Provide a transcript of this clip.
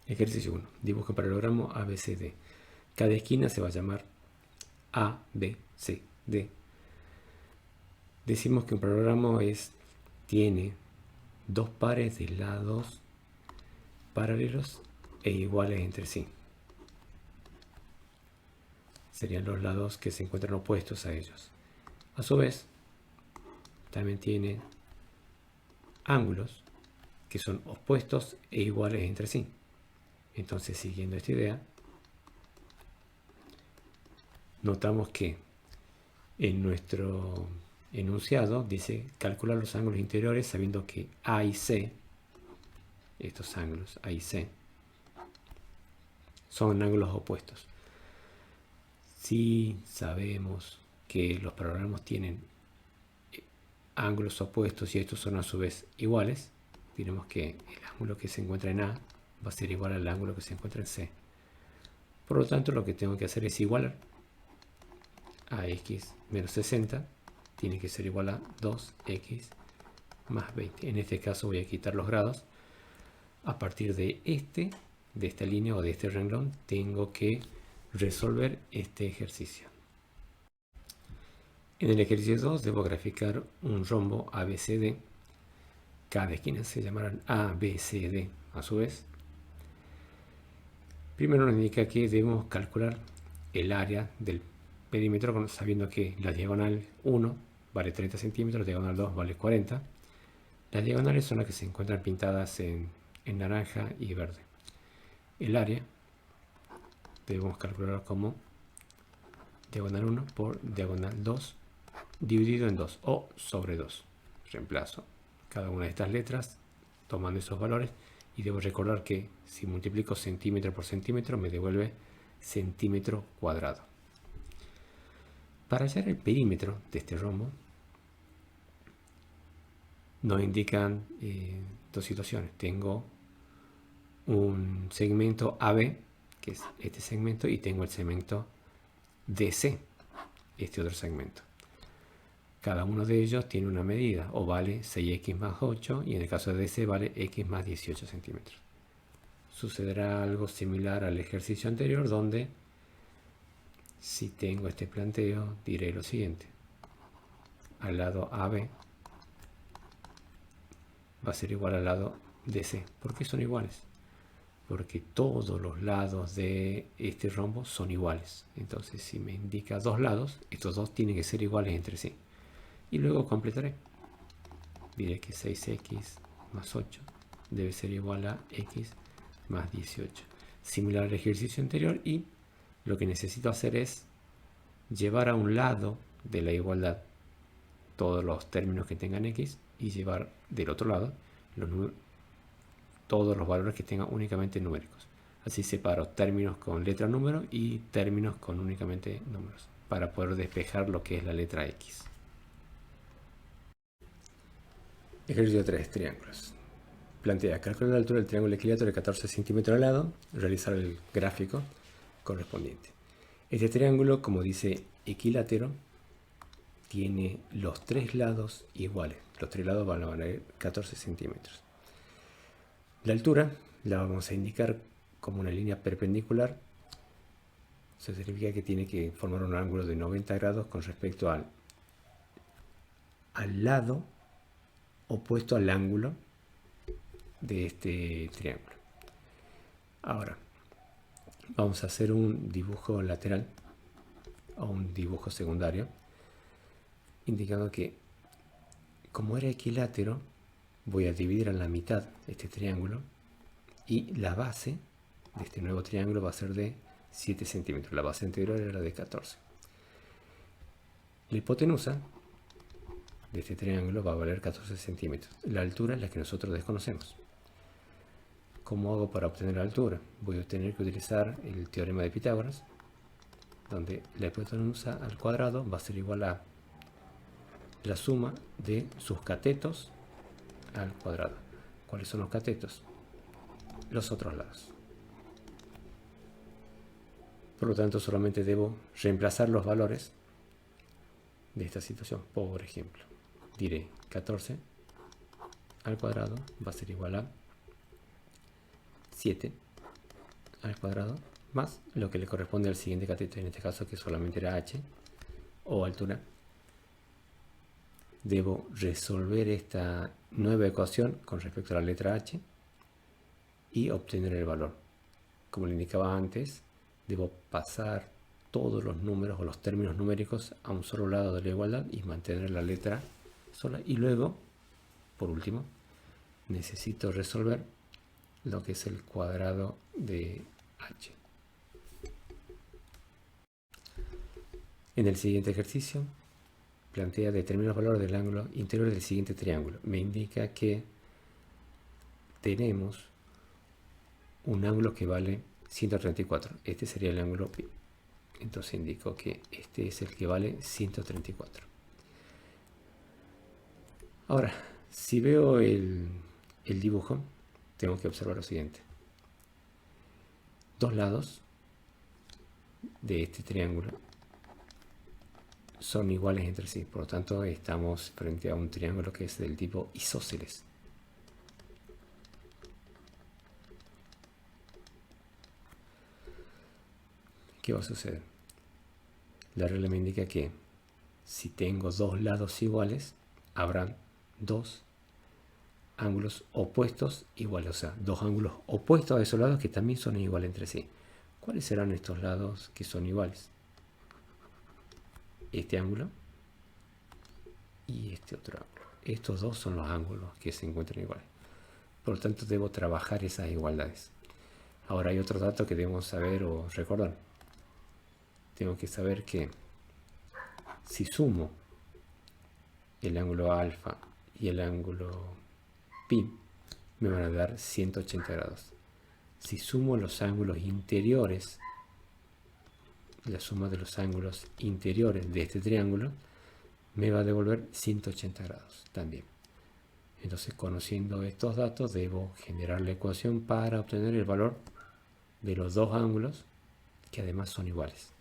Ejercicio 1. Dibuja un paralelogramo ABCD. Cada esquina se va a llamar A, B, C, D. Decimos que un paralelogramo tiene dos pares de lados paralelos e iguales entre sí. Serían los lados que se encuentran opuestos a ellos. A su vez, también tiene ángulos que son opuestos e iguales entre sí. Entonces, siguiendo esta idea, notamos que en nuestro enunciado dice calcular los ángulos interiores sabiendo que A y C, estos ángulos A y C, son ángulos opuestos. Si sabemos que los paralelos tienen ángulos opuestos y estos son a su vez iguales, diremos que el ángulo que se encuentra en A va a ser igual al ángulo que se encuentra en C. Por lo tanto, lo que tengo que hacer es igualar a x menos 60, tiene que ser igual a 2x más 20. En este caso voy a quitar los grados. A partir de esta línea o de este renglón, tengo que resolver este ejercicio. En el ejercicio 2 debo graficar un rombo ABCD. Cada esquina se llamarán ABCD a su vez. Primero nos indica que debemos calcular el área del perímetro sabiendo que la diagonal 1 vale 30 centímetros, la diagonal 2 vale 40. Las diagonales son las que se encuentran pintadas en naranja y verde. El área debemos calcular como diagonal 1 por diagonal 2 dividido en 2 o sobre 2. Reemplazo cada una de estas letras tomando esos valores y debo recordar que si multiplico centímetro por centímetro me devuelve centímetro cuadrado. Para hallar el perímetro de este rombo nos indican dos situaciones. Tengo un segmento AB, que es este segmento, y tengo el segmento DC, este otro segmento. Cada uno de ellos tiene una medida, o vale 6x más 8, y en el caso de DC vale x más 18 centímetros. Sucederá algo similar al ejercicio anterior, donde si tengo este planteo, diré lo siguiente. Al lado AB va a ser igual al lado DC. ¿Por qué son iguales? Porque todos los lados de este rombo son iguales. Entonces, si me indica dos lados, estos dos tienen que ser iguales entre sí. Y luego completaré. Diré que 6x más 8 debe ser igual a x más 18. Similar al ejercicio anterior, y lo que necesito hacer es llevar a un lado de la igualdad todos los términos que tengan x y llevar del otro lado todos los valores que tengan únicamente numéricos. Así separo términos con letra número y términos con únicamente números para poder despejar lo que es la letra x. Ejercicio 3. Triángulos. Plantea calcular la altura del triángulo equilátero de 14 centímetros al lado, realizar el gráfico correspondiente. Este triángulo, como dice equilátero, tiene los tres lados iguales. Los tres lados van a valer 14 centímetros. La altura la vamos a indicar como una línea perpendicular. Eso significa que tiene que formar un ángulo de 90 grados con respecto al lado opuesto al ángulo de este triángulo. Ahora, vamos a hacer un dibujo lateral o un dibujo secundario, indicando que como era equilátero, voy a dividir a la mitad este triángulo y la base de este nuevo triángulo va a ser de 7 centímetros. La base anterior era de 14. La hipotenusa de este triángulo va a valer 14 centímetros. La altura es la que nosotros desconocemos. ¿Cómo hago para obtener la altura? Voy a tener que utilizar el teorema de Pitágoras, donde la hipotenusa al cuadrado va a ser igual a la suma de sus catetos al cuadrado. ¿Cuáles son los catetos? Los otros lados. Por lo tanto, solamente debo reemplazar los valores de esta situación. Por ejemplo, diré 14 al cuadrado va a ser igual a 7 al cuadrado más lo que le corresponde al siguiente cateto, en este caso que solamente era h o altura. Debo resolver esta nueva ecuación con respecto a la letra h y obtener el valor. Como le indicaba antes, debo pasar todos los números o los términos numéricos a un solo lado de la igualdad y mantener la letra sola. Y luego, por último, necesito resolver lo que es el cuadrado de h. En el siguiente ejercicio, plantea determinar los valores del ángulo interior del siguiente triángulo. Me indica que tenemos un ángulo que vale 134. Este sería el ángulo pi. Entonces indico que este es el que vale 134. Ahora, si veo el dibujo, tengo que observar lo siguiente. Dos lados de este triángulo son iguales entre sí. Por lo tanto, estamos frente a un triángulo que es del tipo isósceles. ¿Qué va a suceder? La regla me indica que si tengo dos lados iguales, habrán dos ángulos opuestos iguales. O sea, dos ángulos opuestos a esos lados que también son iguales entre sí. ¿Cuáles serán estos lados que son iguales? Este ángulo y este otro ángulo. Estos dos son los ángulos que se encuentran iguales. Por lo tanto, debo trabajar esas igualdades. Ahora hay otro dato que debemos saber o recordar. Tengo que saber que si sumo el ángulo alfa y el ángulo pi, me van a dar 180 grados. Si sumo los ángulos interiores, la suma de los ángulos interiores de este triángulo, me va a devolver 180 grados también. Entonces, conociendo estos datos, debo generar la ecuación para obtener el valor de los dos ángulos que además son iguales.